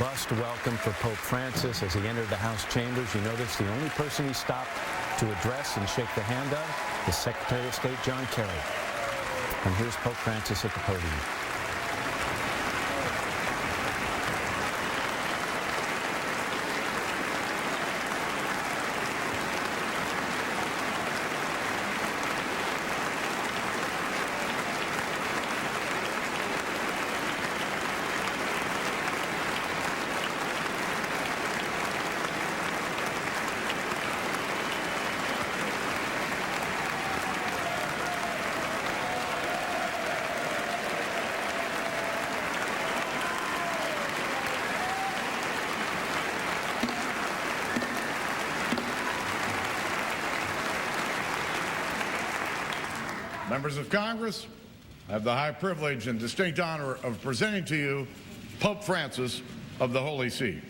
robust welcome for Pope Francis as he entered the House chambers. You notice the only person he stopped to address and shake the hand of is Secretary of State John Kerry. And here's Pope Francis at the podium. Members of Congress, I have the high privilege and distinct honor of presenting to you Pope Francis of the Holy See.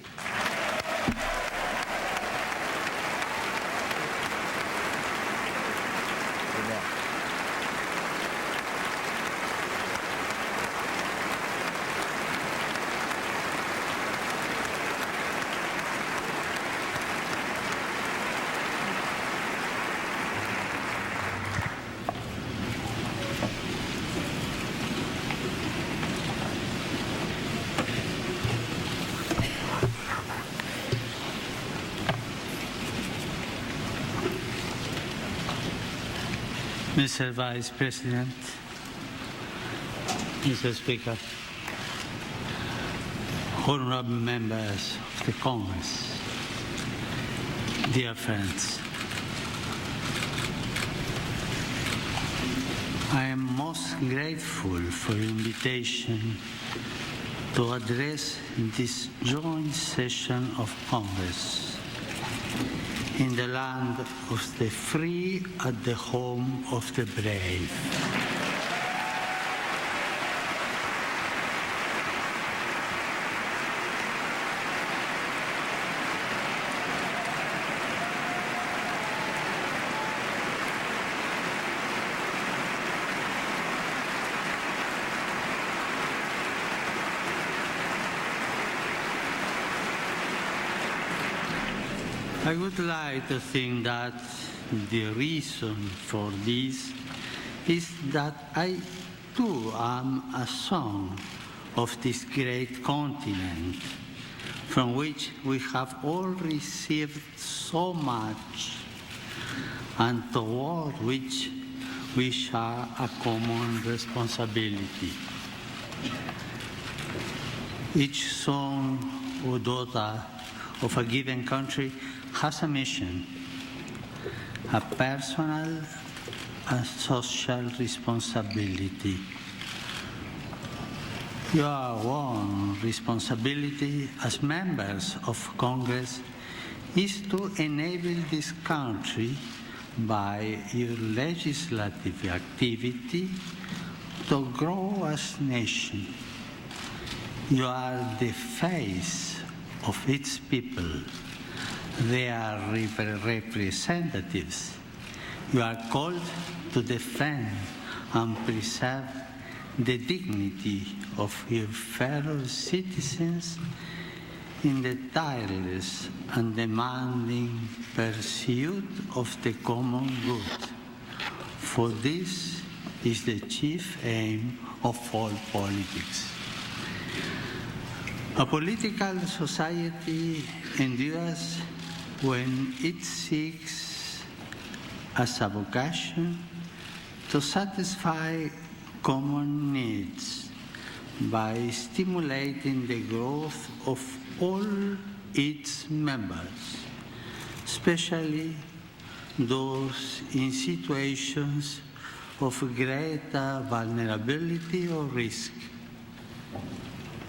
Mr. Vice President, Mr. Speaker, honorable members of the Congress, dear friends, I am most grateful for the invitation to address this joint session of Congress in the land of the free at the home of the brave. I would like to think that the reason for this is that I too am a son of this great continent from which we have all received so much and toward which we share a common responsibility. Each son or daughter of a given country has a mission, a personal and social responsibility. Your own responsibility as members of Congress is to enable this country by your legislative activity to grow as a nation. You are the face of its people. They are representatives. You are called to defend and preserve the dignity of your fellow citizens in the tireless and demanding pursuit of the common good. For this is the chief aim of all politics. A political society endures when it seeks as a vocation to satisfy common needs by stimulating the growth of all its members, especially those in situations of greater vulnerability or risk.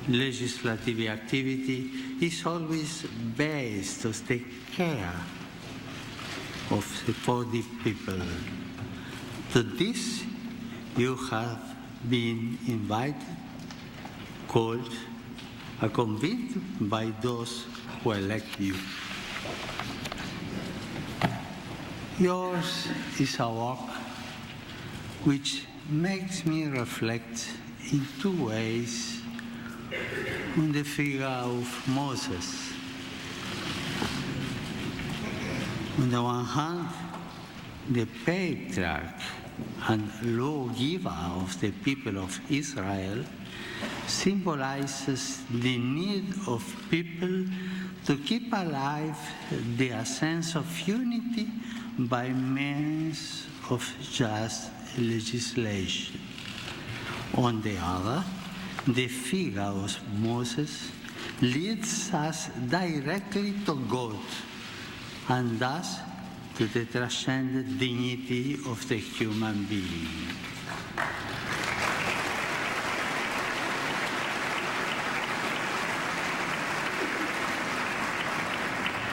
Legislative activity is always based on the care of the people. To this, you have been invited, called, and convened by those who elect you. Yours is a work which makes me reflect in two ways on the figure of Moses. On the one hand, the patriarch and lawgiver of the people of Israel symbolizes the need of people to keep alive their sense of unity by means of just legislation. On the other, the figure of Moses leads us directly to God and thus to the transcendent dignity of the human being.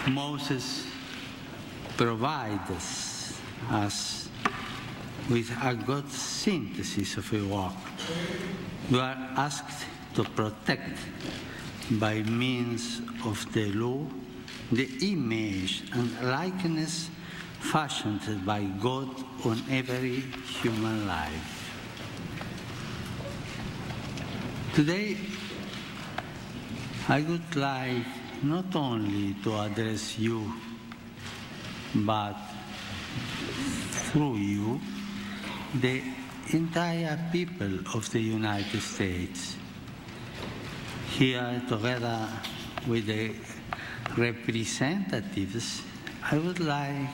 Moses provides us with a good synthesis of a work. We are asked to protect, by means of the law, the image and likeness fashioned by God on every human life. Today, I would like not only to address you, but through you, the entire people of the United States. Here, together with the representatives, I would like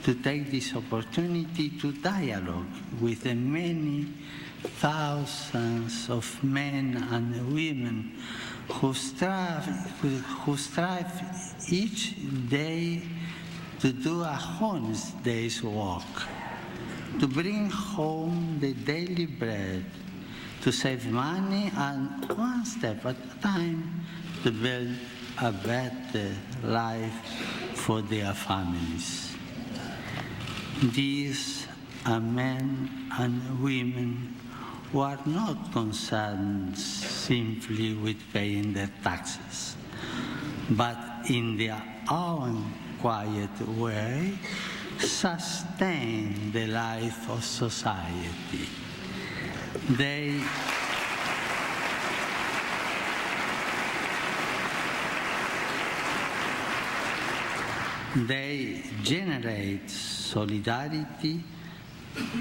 to take this opportunity to dialogue with the many thousands of men and women who strive each day to do a honest day's work, to bring home the daily bread, to save money, and one step at a time to build a better life for their families. These are men and women who are not concerned simply with paying their taxes, but in their own quiet way sustain the life of society. They generate solidarity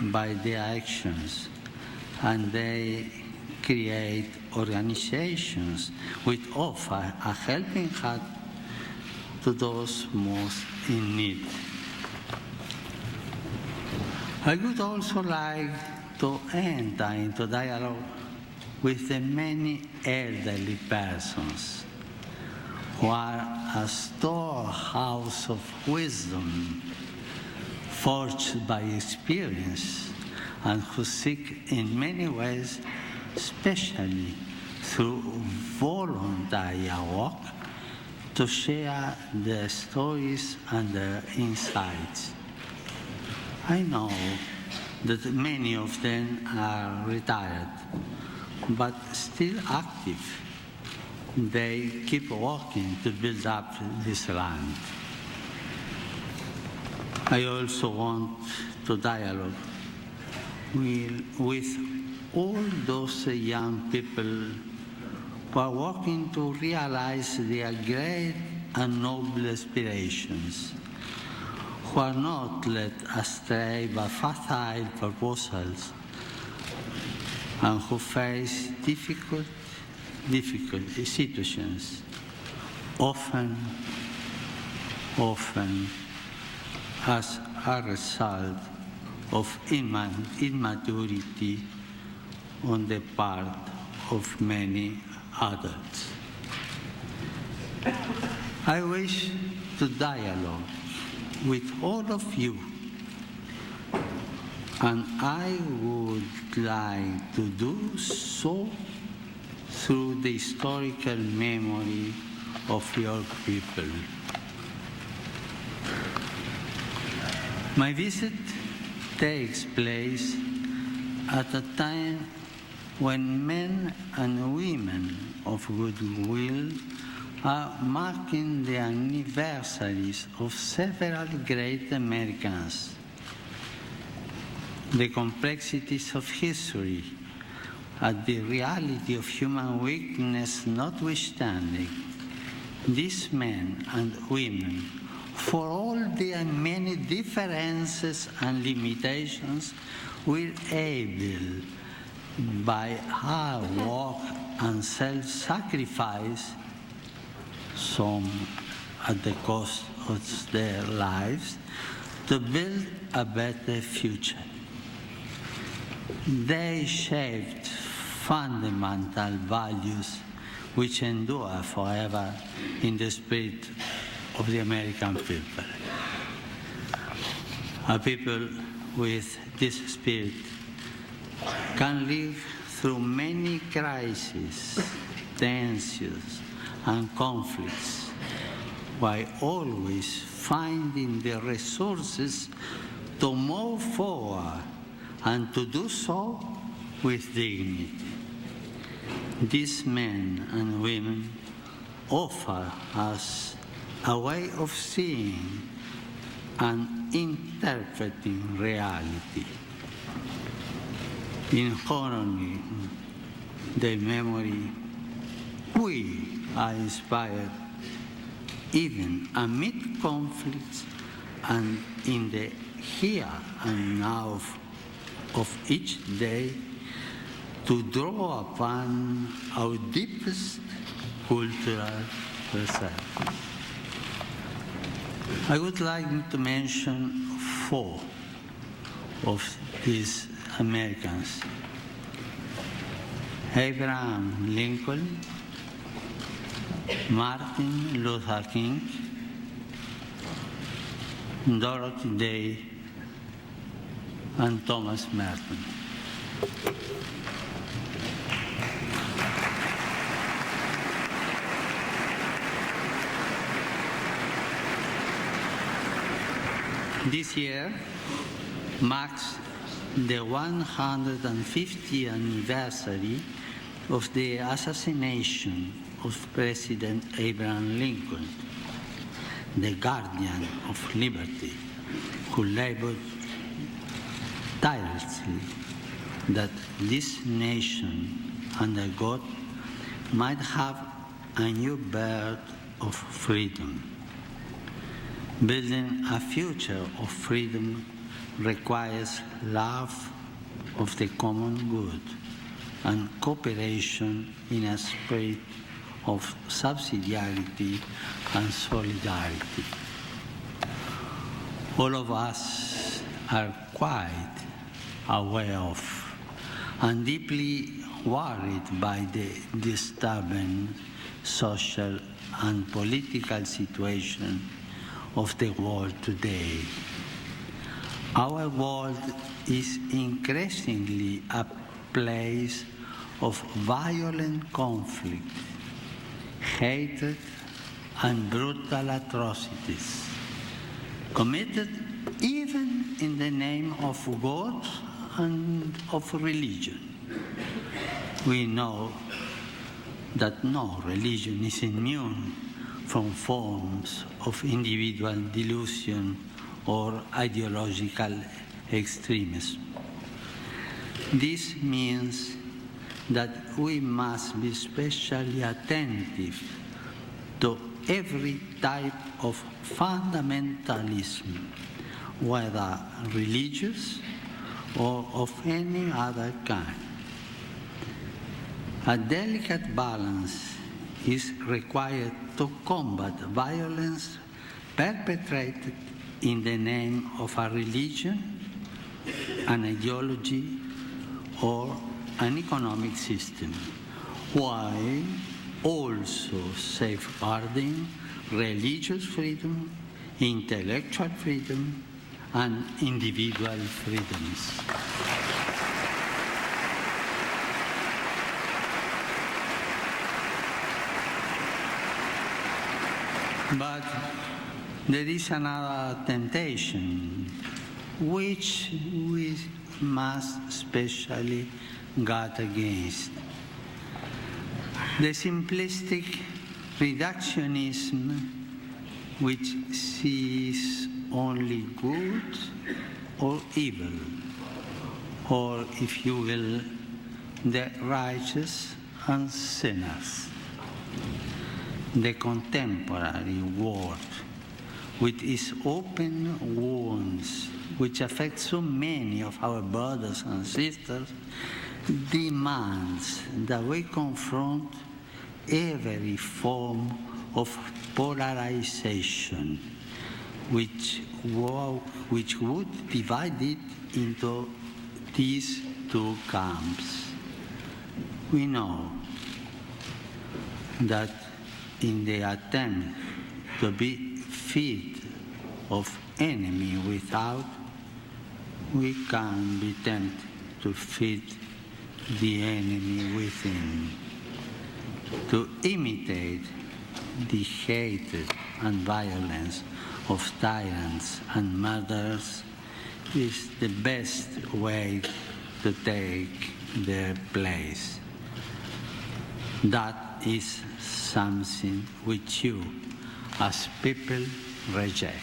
by their actions, and they create organizations which offer a helping hand to those most in need. I would also like to enter into dialogue with the many elderly persons who are a storehouse of wisdom forged by experience and who seek in many ways, especially through voluntary work, to share their stories and their insights. I know that many of them are retired, but still active. They keep working to build up this land. I also want to dialogue with all those young people who are working to realize their great and noble aspirations, who are not led astray by facile proposals, and who face difficult situations, often as a result of immaturity on the part of many adults. I wish to dialogue with all of you, and I would like to do so through the historical memory of your people. My visit takes place at a time when men and women of goodwill are marking the anniversaries of several great Americans. The complexities of history at the reality of human weakness notwithstanding, these men and women, for all their many differences and limitations, were able, by hard work and self-sacrifice, some at the cost of their lives, to build a better future. They shaped fundamental values which endure forever in the spirit of the American people. A people with this spirit can live through many crises, tensions, and conflicts, while always finding the resources to move forward and to do so with dignity. These men and women offer us a way of seeing and interpreting reality. In honoring their memory, we are inspired even amid conflicts and in the here and now of each day to draw upon our deepest cultural perception. I would like to mention 4 of these Americans: Abraham Lincoln, Martin Luther King, Dorothy Day, and Thomas Merton. This year marks the 150th anniversary of the assassination of President Abraham Lincoln, the guardian of liberty, who labored tirelessly that this nation under God might have a new birth of freedom. Building a future of freedom requires love of the common good and cooperation in a spirit of subsidiarity and solidarity. All of us are quite aware of and deeply worried by the disturbing social and political situation of the world today. Our world is increasingly a place of violent conflict, hatred, and brutal atrocities, committed even in the name of God and of religion. We know that no religion is immune from forms of individual delusion or ideological extremism. This means that we must be especially attentive to every type of fundamentalism, whether religious or of any other kind. A delicate balance is required to combat violence perpetrated in the name of a religion, an ideology, or an economic system, while also safeguarding religious freedom, intellectual freedom, and individual freedoms. But there is another temptation which we must especially guard against. The simplistic reductionism which sees only good or evil, or if you will, the righteous and sinners. The contemporary world, with its open wounds, which affect so many of our brothers and sisters, demands that we confront every form of polarization, which would divide it into these two camps. We know that in the attempt to be feed of enemy without, we can be tempted to feed the enemy within, to imitate the hatred and violence of tyrants and murderers is the best way to take their place. That is something which you, as people, reject.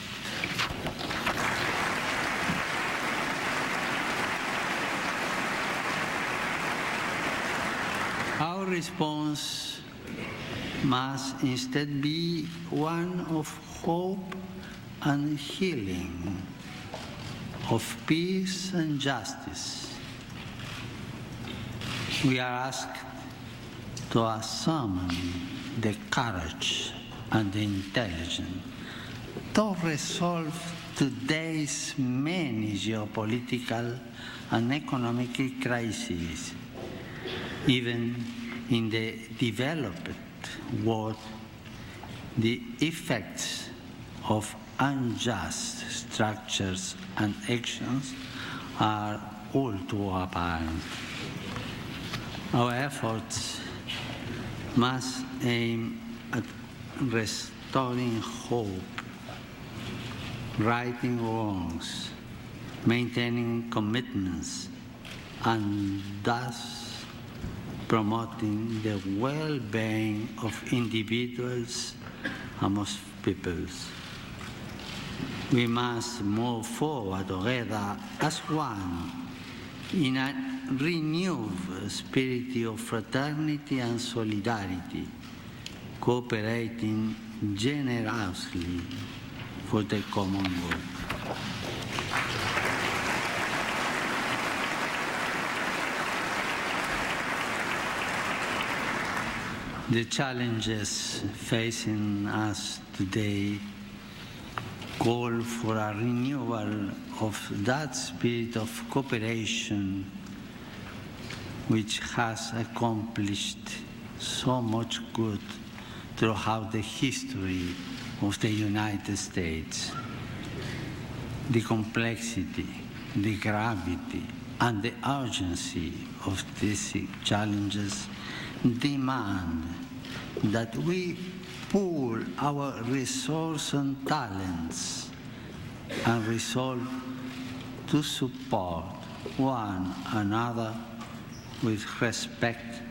Our response must instead be one of hope and healing, of peace and justice. We are asked to summon the courage and the intelligence to resolve today's many geopolitical and economic crises. Even in the developed world, the effects of unjust structures and actions are all too apparent. Our efforts must aim at restoring hope, righting wrongs, maintaining commitments, and thus promoting the well-being of individuals and of peoples. We must move forward together as one in a renewed spirit of fraternity and solidarity, cooperating generously for the common good. The challenges facing us today call for a renewal of that spirit of cooperation which has accomplished so much good throughout the history of the United States. The complexity, the gravity, and the urgency of these challenges demand that we pool our resources and talents and resolve to support one another with respect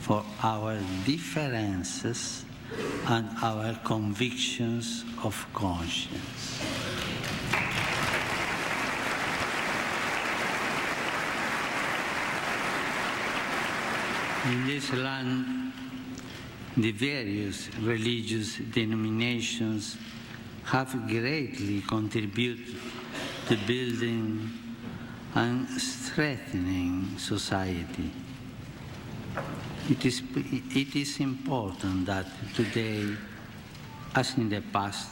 for our differences and our convictions of conscience. In this land, the various religious denominations have greatly contributed to building and strengthening society. It is important that today, as in the past,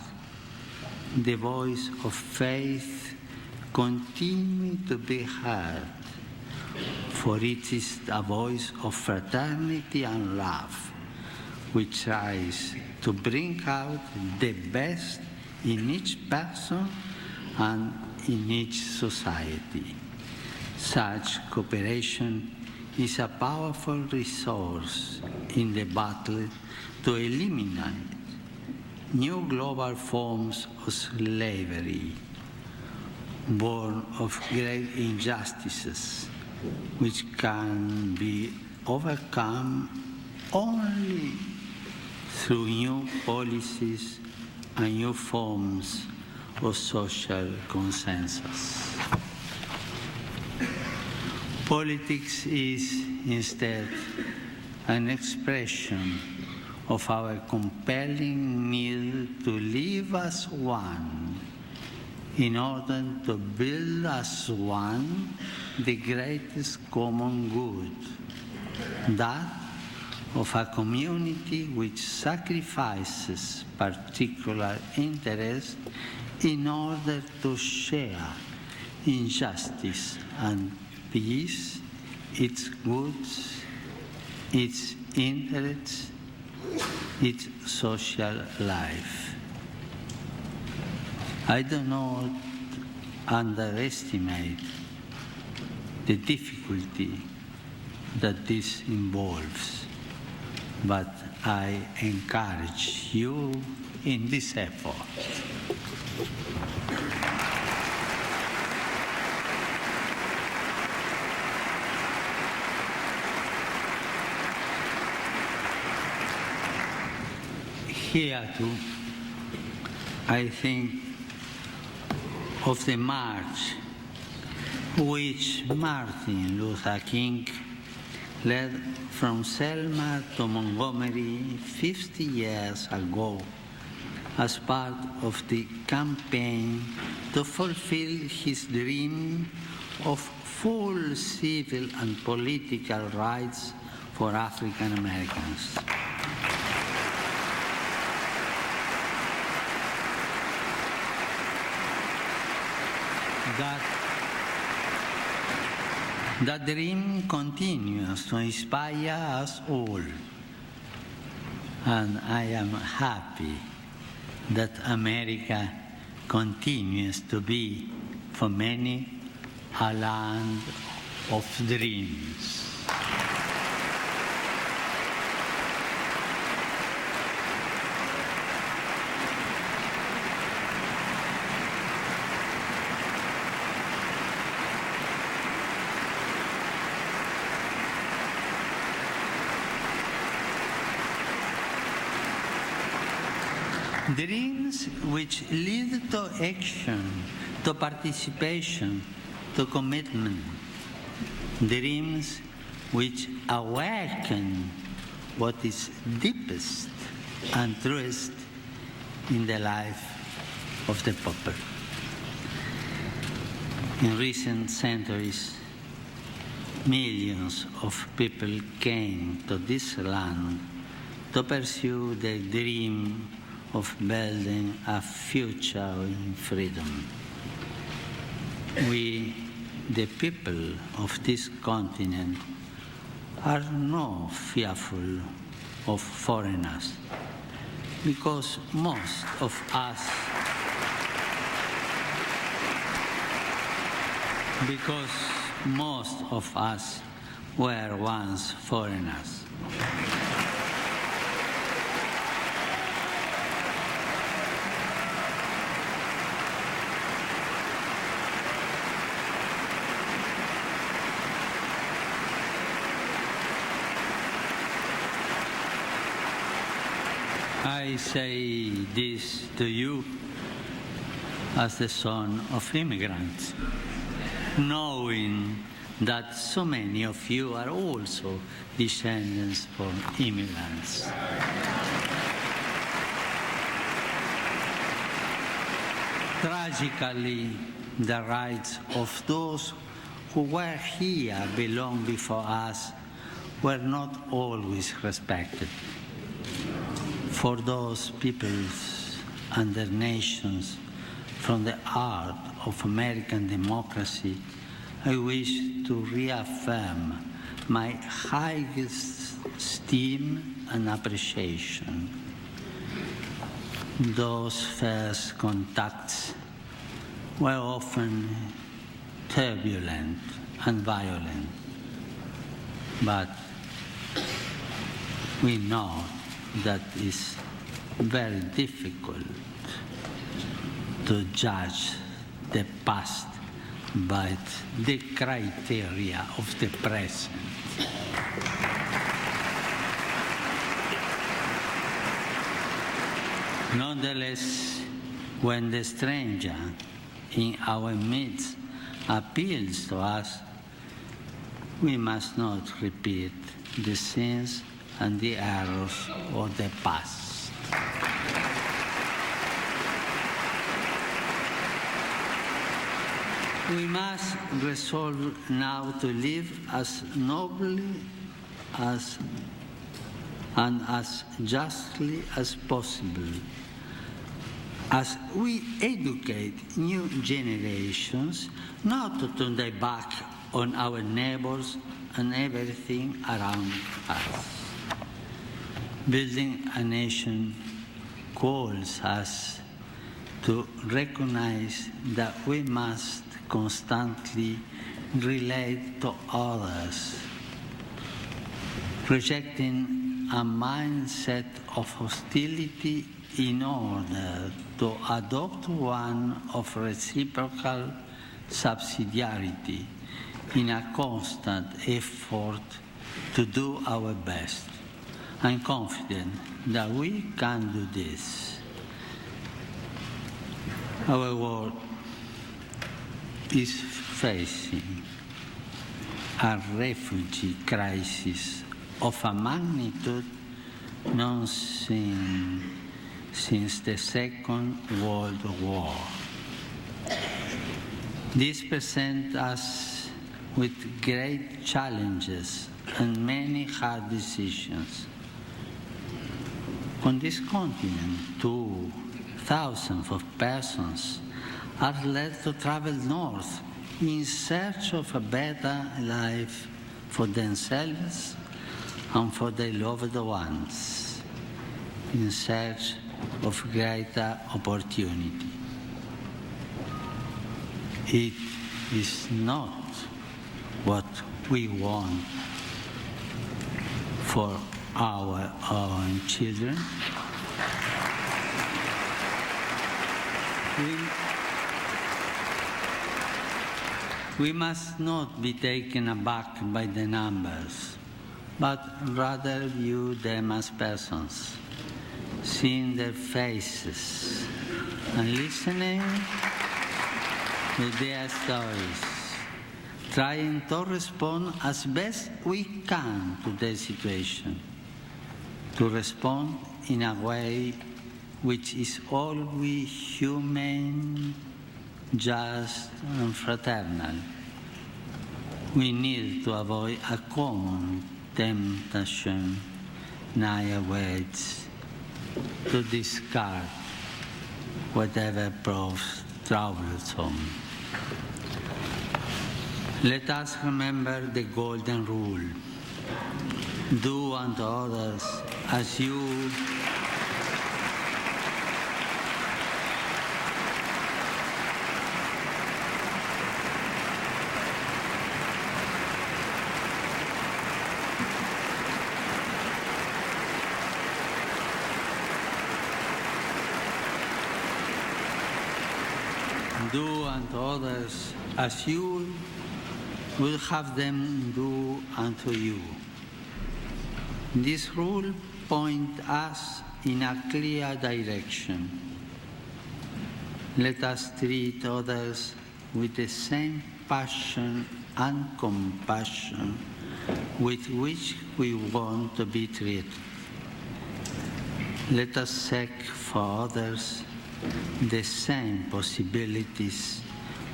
the voice of faith continue to be heard, for it is a voice of fraternity and love, which tries to bring out the best in each person and in each society. Such cooperation is a powerful resource in the battle to eliminate new global forms of slavery, born of great injustices, which can be overcome only through new policies and new forms of social consensus. Politics is instead an expression of our compelling need to live as one in order to build as one the greatest common good, that of a community which sacrifices particular interest in order to share in justice and peace its goods, its interests, its social life. I do not underestimate the difficulty that this involves, but I encourage you in this effort. Here too, I think of the march which Martin Luther King led from Selma to Montgomery 50 years ago as part of the campaign to fulfill his dream of full civil and political rights for African Americans. That dream continues to inspire us all, and I am happy that America continues to be, for many, a land of dreams. Dreams which lead to action, to participation, to commitment. Dreams which awaken what is deepest and truest in the life of the people. In recent centuries, millions of people came to this land to pursue the dream of building a future in freedom. We, the people of this continent, are not fearful of foreigners because most of us were once foreigners. I say this to you as the son of immigrants, knowing that so many of you are also descendants from immigrants. Tragically, the rights of those who were here long before us were not always respected. For those peoples and their nations, from the heart of American democracy, I wish to reaffirm my highest esteem and appreciation. Those first contacts were often turbulent and violent, but we know that it's very difficult to judge the past by the criteria of the present. Nonetheless, when the stranger in our midst appeals to us, we must not repeat the sins and the errors of the past. We must resolve now to live as nobly and as justly as possible, as we educate new generations not to turn their back on our neighbors and everything around us. Building a nation calls us to recognize that we must constantly relate to others, projecting a mindset of hostility in order to adopt one of reciprocal subsidiarity in a constant effort to do our best. I'm confident that we can do this. Our world is facing a refugee crisis of a magnitude known since the Second World War. This presents us with great challenges and many hard decisions. On this continent, thousands of persons are led to travel north in search of a better life for themselves and for their loved ones, in search of greater opportunity. It is not what we want for our own children. We must not be taken aback by the numbers, but rather view them as persons, seeing their faces and listening to their stories, trying to respond as best we can to their situation, to respond in a way which is always humane, just and fraternal. We need to avoid a common temptation nowadays to discard whatever proves troublesome. Let us remember the golden rule. Do unto others as you as you will have them do unto you. This rule points us in a clear direction. Let us treat others with the same passion and compassion with which we want to be treated. Let us seek for others the same possibilities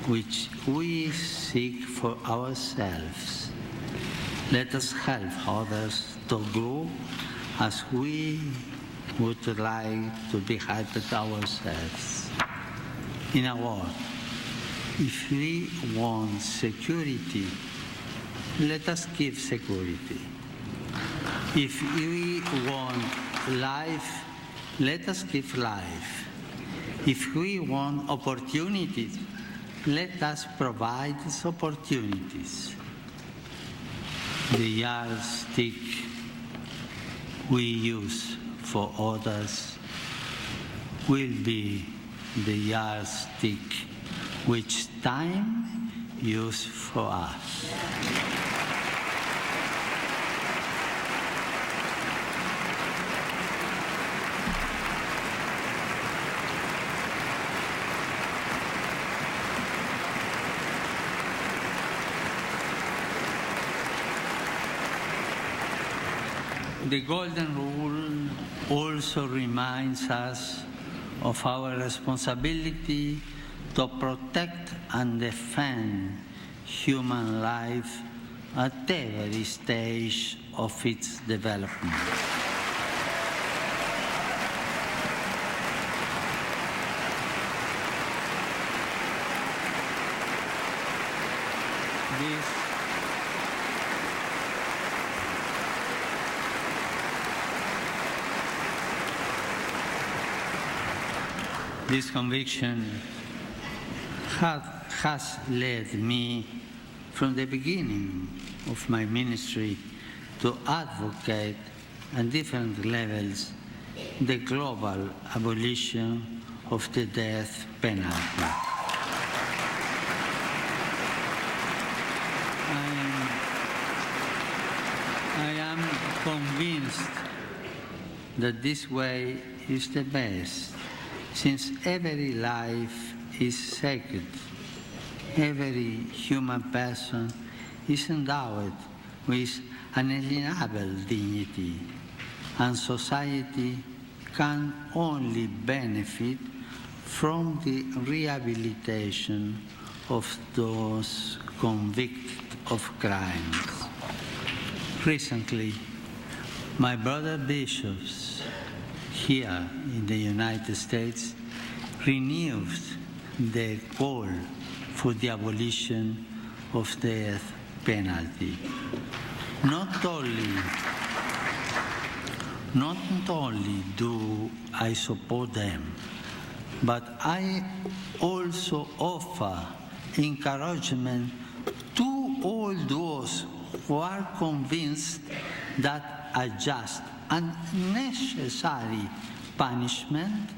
which we seek for ourselves. Let us help others to grow as we would like to be helped ourselves. In a word, if we want security, let us give security. If we want life, let us give life. If we want opportunities, let us provide these opportunities. The yardstick we use for others will be the yardstick which time uses for us. The Golden Rule also reminds us of our responsibility to protect and defend human life at every stage of its development. This conviction has led me from the beginning of my ministry to advocate at different levels the global abolition of the death penalty. I am convinced that this way is the best, since every life is sacred. Every human person is endowed with unalienable dignity, and society can only benefit from the rehabilitation of those convicted of crimes. Recently, my brother bishops here in the United States renewed their call for the abolition of the death penalty. Not only do I support them, but I also offer encouragement to all those who are convinced that a just and necessary punishment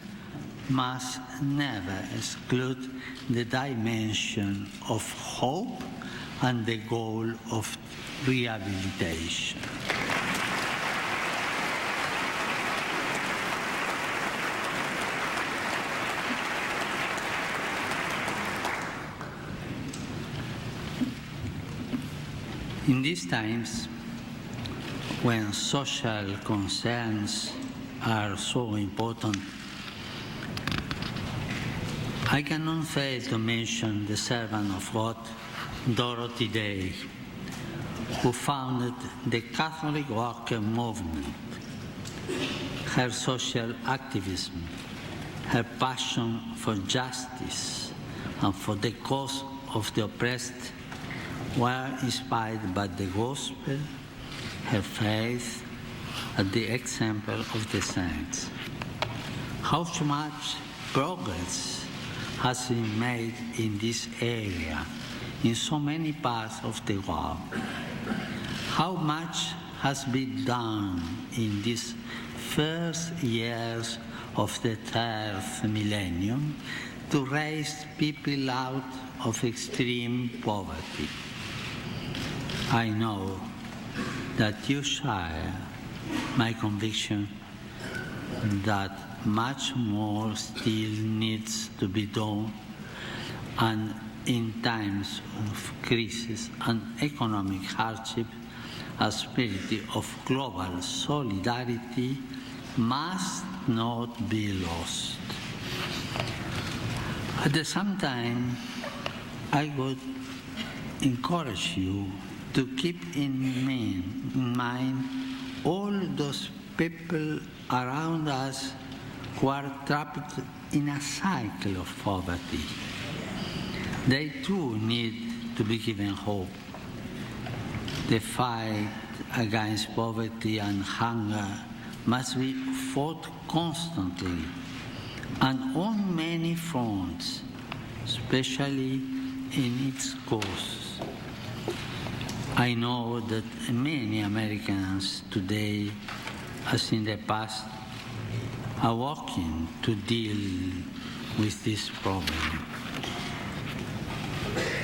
must never exclude the dimension of hope and the goal of rehabilitation. In these times, when social concerns are so important, I cannot fail to mention the servant of God, Dorothy Day, who founded the Catholic Worker Movement. Her social activism, her passion for justice and for the cause of the oppressed were inspired by the gospel, her faith, and the example of the saints. How much progress has been made in this area in so many parts of the world? How much has been done in these first years of the third millennium to raise people out of extreme poverty? I know that you share my conviction that much more still needs to be done, and in times of crisis and economic hardship, a spirit of global solidarity must not be lost. At the same time, I would encourage you to keep in mind all those people around us who are trapped in a cycle of poverty. They too need to be given hope. The fight against poverty and hunger must be fought constantly and on many fronts, especially in its cause. I know that many Americans today, as in the past, are working to deal with this problem.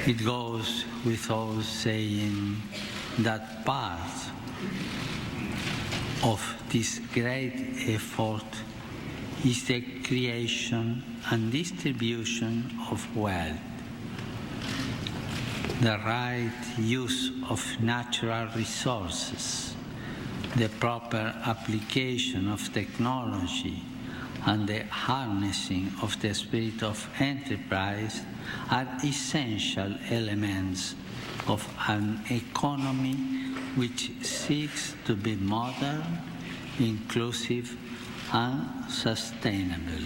It goes without saying that part of this great effort is the creation and distribution of wealth. The right use of natural resources the proper application of technology and the harnessing of the spirit of enterprise are essential elements of an economy which seeks to be modern, inclusive, and sustainable.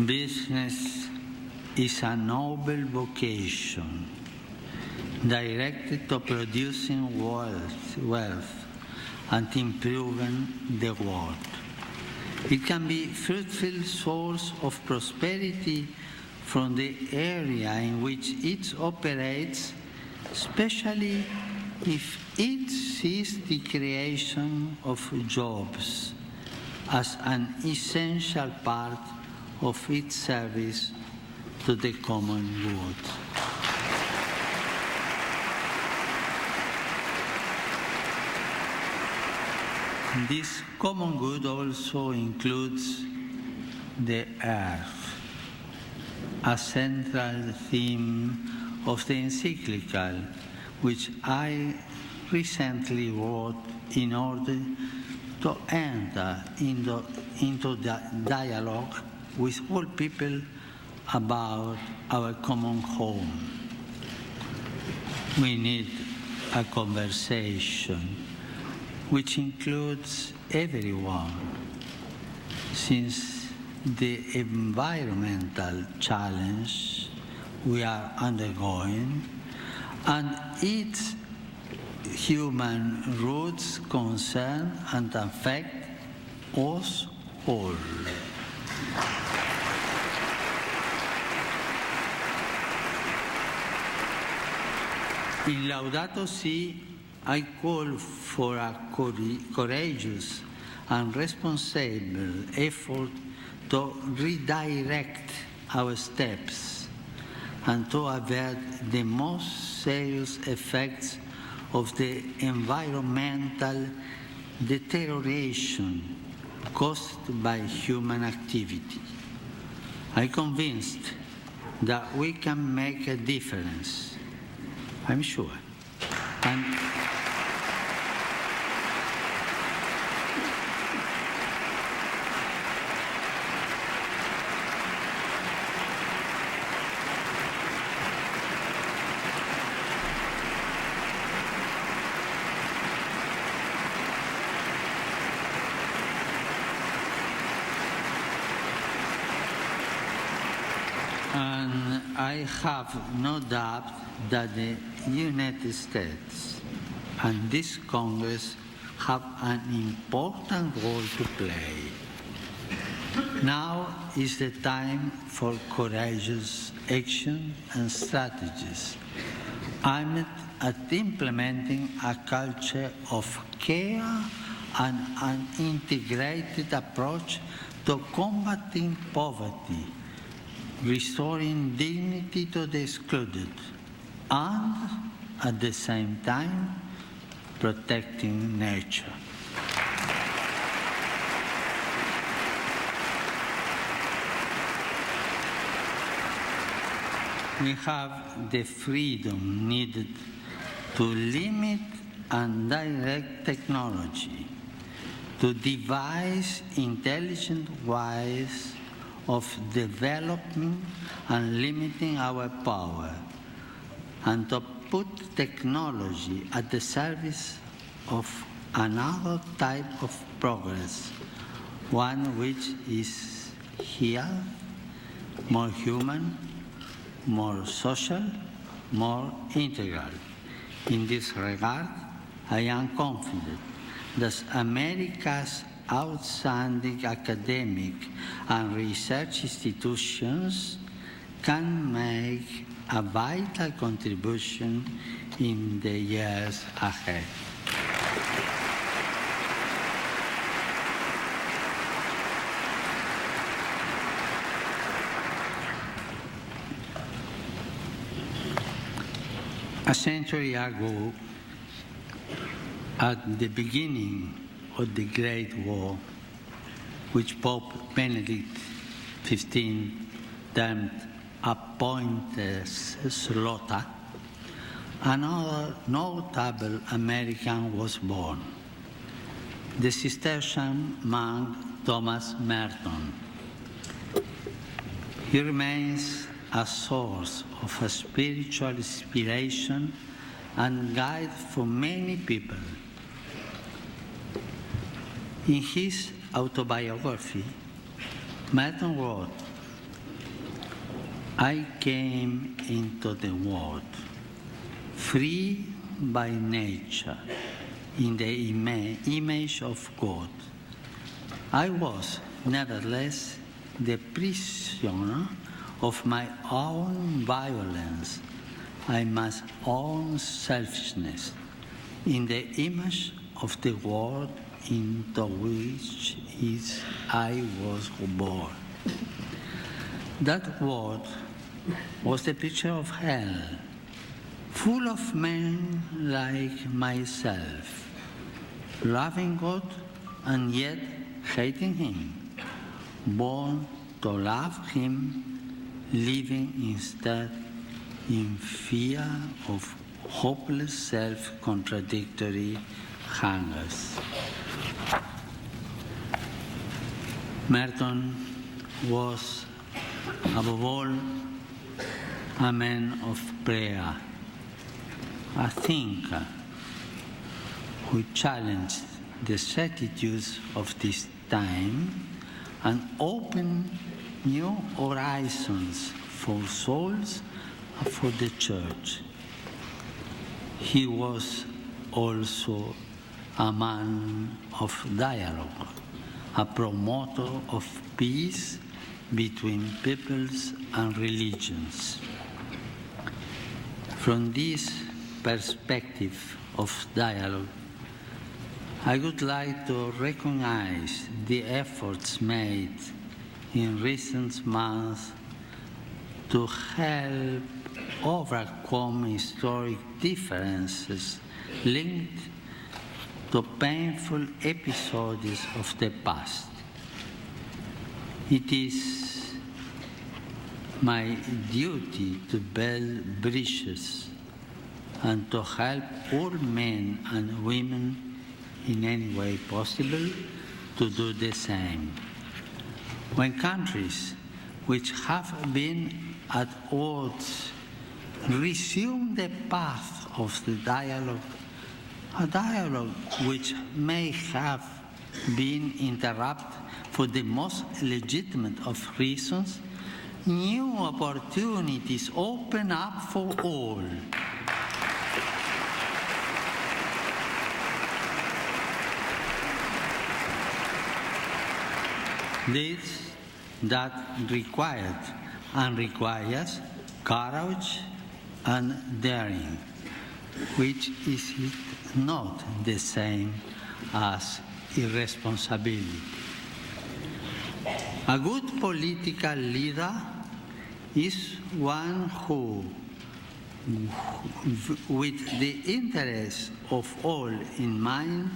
Business is a noble vocation directed to producing wealth and improving the world. It can be a fruitful source of prosperity from the area in which it operates, especially if it sees the creation of jobs as an essential part of its service to the common good. This common good also includes the earth, a central theme of the encyclical, which I recently wrote in order to enter into the dialogue with all people about our common home. We need a conversation which includes everyone, since the environmental challenge we are undergoing and its human roots concern and affect us all. In Laudato Si, I call for a courageous and responsible effort to redirect our steps and to avert the most serious effects of the environmental deterioration caused by human activity. I'm convinced that we can make a difference. I'm sure. And I have no doubt that the United States and this Congress have an important role to play. Now is the time for courageous action and strategies aimed at implementing a culture of care and an integrated approach to combating poverty, restoring dignity to the excluded, and at the same time, protecting nature. We have the freedom needed to limit and direct technology, to devise intelligent ways of developing and limiting our power, and to put technology at the service of another type of progress, one which is here, more human, more social, more integral. In this regard, I am confident that America's outstanding academic and research institutions can make a vital contribution in the years ahead. A century ago, at the beginning of the Great War, which Pope Benedict XV termed appointed slaughter, another notable American was born, the Cistercian monk Thomas Merton. He remains a source of spiritual inspiration and guide for many people. In his autobiography, Merton wrote, "I came into the world free by nature, in the image of God. I was, nevertheless, the prisoner of my own violence, my own selfishness, in the image of the world into which I was born." That world was the picture of hell, full of men like myself, loving God and yet hating Him, born to love Him, living instead in fear of hopeless self-contradictory hungers. Merton was, above all, a man of prayer, a thinker who challenged the certitudes of this time and opened new horizons for souls and for the Church. He was also a man of dialogue, a promoter of peace between peoples and religions. From this perspective of dialogue, I would like to recognize the efforts made in recent months to help overcome historic differences linked to painful episodes of the past. It is my duty to build bridges and to help all men and women in any way possible to do the same. When countries which have been at odds resume the path of the dialogue, a dialogue which may have been interrupted for the most legitimate of reasons, new opportunities open up for all. This that required and requires courage and daring, which is not the same as irresponsibility. A good political leader is one who, with the interests of all in mind,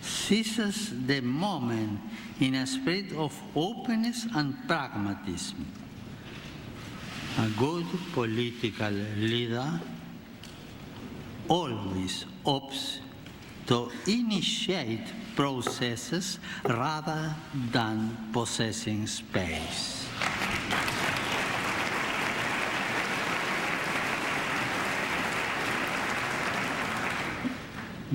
seizes the moment in a spirit of openness and pragmatism. A good political leader always opts to initiate processes rather than possessing space.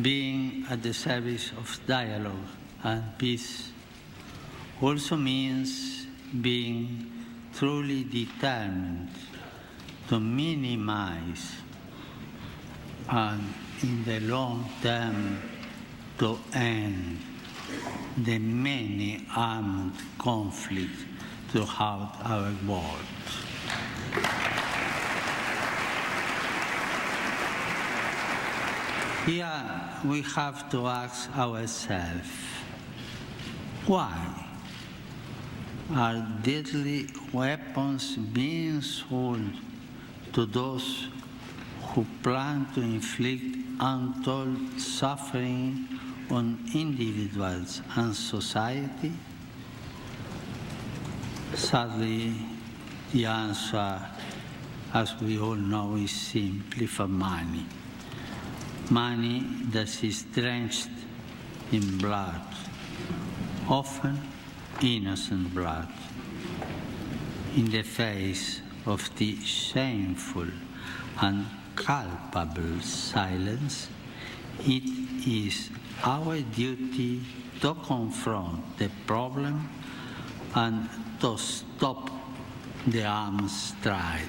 Being at the service of dialogue and peace also means being truly determined to minimize and, in the long term, to end the many armed conflicts throughout our world. Here we have to ask ourselves, why are deadly weapons being sold to those who plan to inflict untold suffering on individuals and society? Sadly, the answer, as we all know, is simply for money. Money that is drenched in blood, often innocent blood. In the face of the shameful and culpable silence, it is our duty to confront the problem and to stop the arms trade.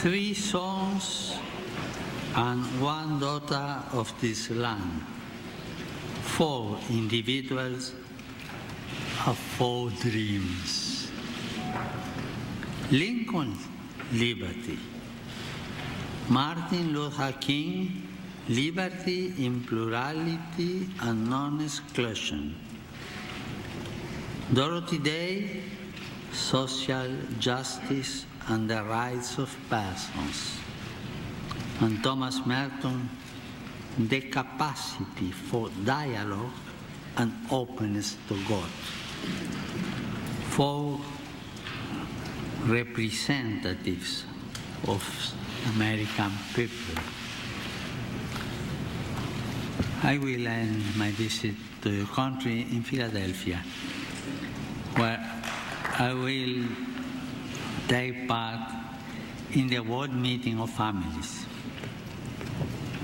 Three sons and one daughter of this land. 4 individuals have 4 dreams. Lincoln, liberty. Martin Luther King, liberty in plurality and non-exclusion. Dorothy Day, social justice and the rights of persons. And Thomas Merton, the capacity for dialogue and openness to God. 4 representatives of American people. I will end my visit to your country in Philadelphia, where I will take part in the World Meeting of Families.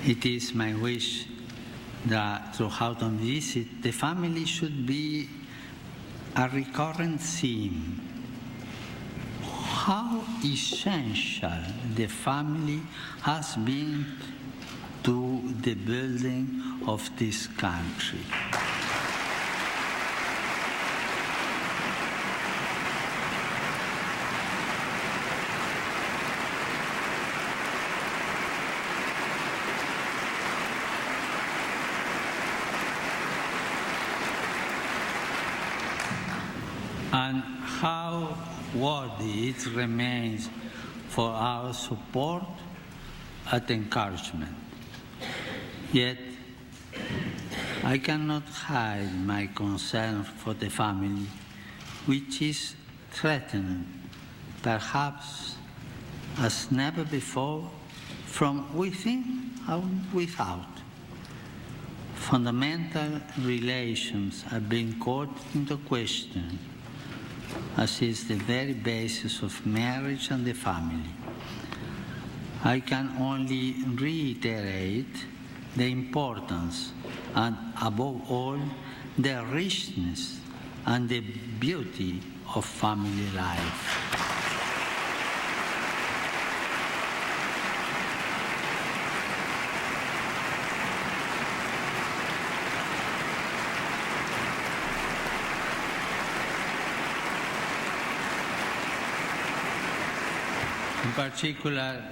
It is my wish that throughout our visit, the family should be a recurrent theme. How essential the family has been to the building of this country. And how worthy it remains for our support and encouragement. Yet, I cannot hide my concern for the family, which is threatened, perhaps as never before, from within and without. Fundamental relations are being called into question, as is the very basis of marriage and the family. I can only reiterate the importance and, above all, the richness and the beauty of family life. In particular,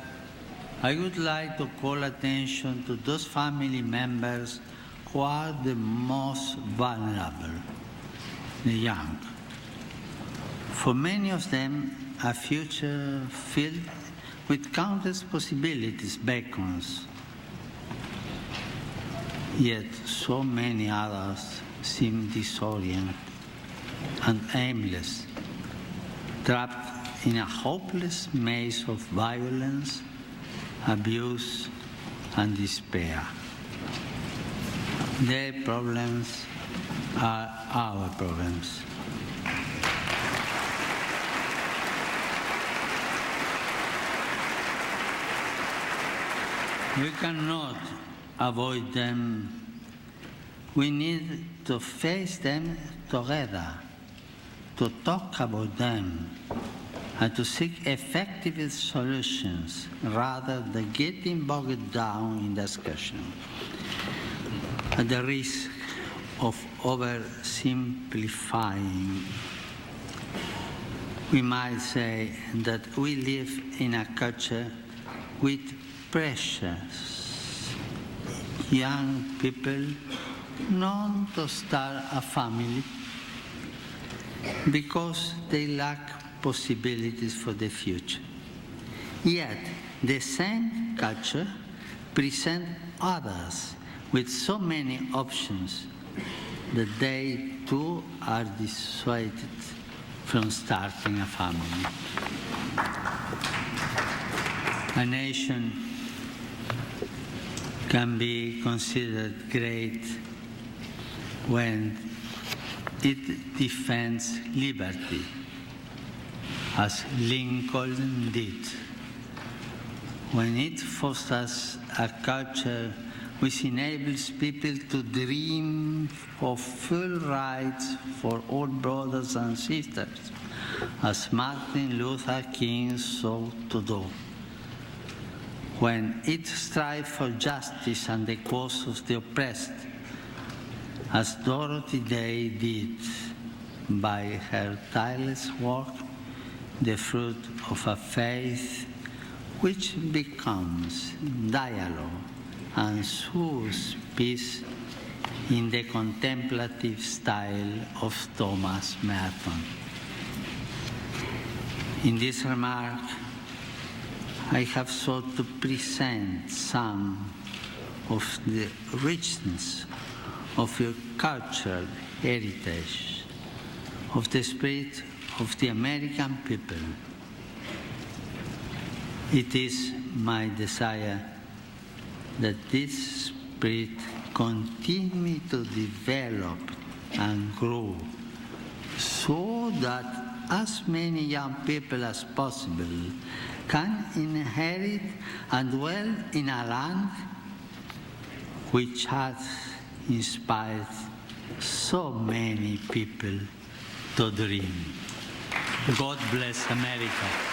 I would like to call attention to those family members who are the most vulnerable, the young. For many of them, a future filled with countless possibilities beckons. Yet so many others seem disoriented and aimless, trapped in a hopeless maze of violence, abuse, and despair. Their problems are our problems. We cannot avoid them. We need to face them together, to talk about them, and to seek effective solutions rather than getting bogged down in discussion. At the risk of oversimplifying, we might say that we live in a culture with precious young people known to start a family because they lack possibilities for the future. Yet, the same culture presents others with so many options that they too are dissuaded from starting a family. A nation can be considered great when it defends liberty, as Lincoln did, when it fosters a culture which enables people to dream of full rights for all brothers and sisters, as Martin Luther King sought to do. When it strives for justice and the cause of the oppressed, as Dorothy Day did by her tireless work, the fruit of a faith which becomes dialogue and sows peace in the contemplative style of Thomas Merton. In this remark, I have sought to present some of the richness of your cultural heritage, of the spirit of the American people. It is my desire that this spirit continue to develop and grow so that as many young people as possible can inherit and dwell in a land which has inspired so many people to dream. God bless America.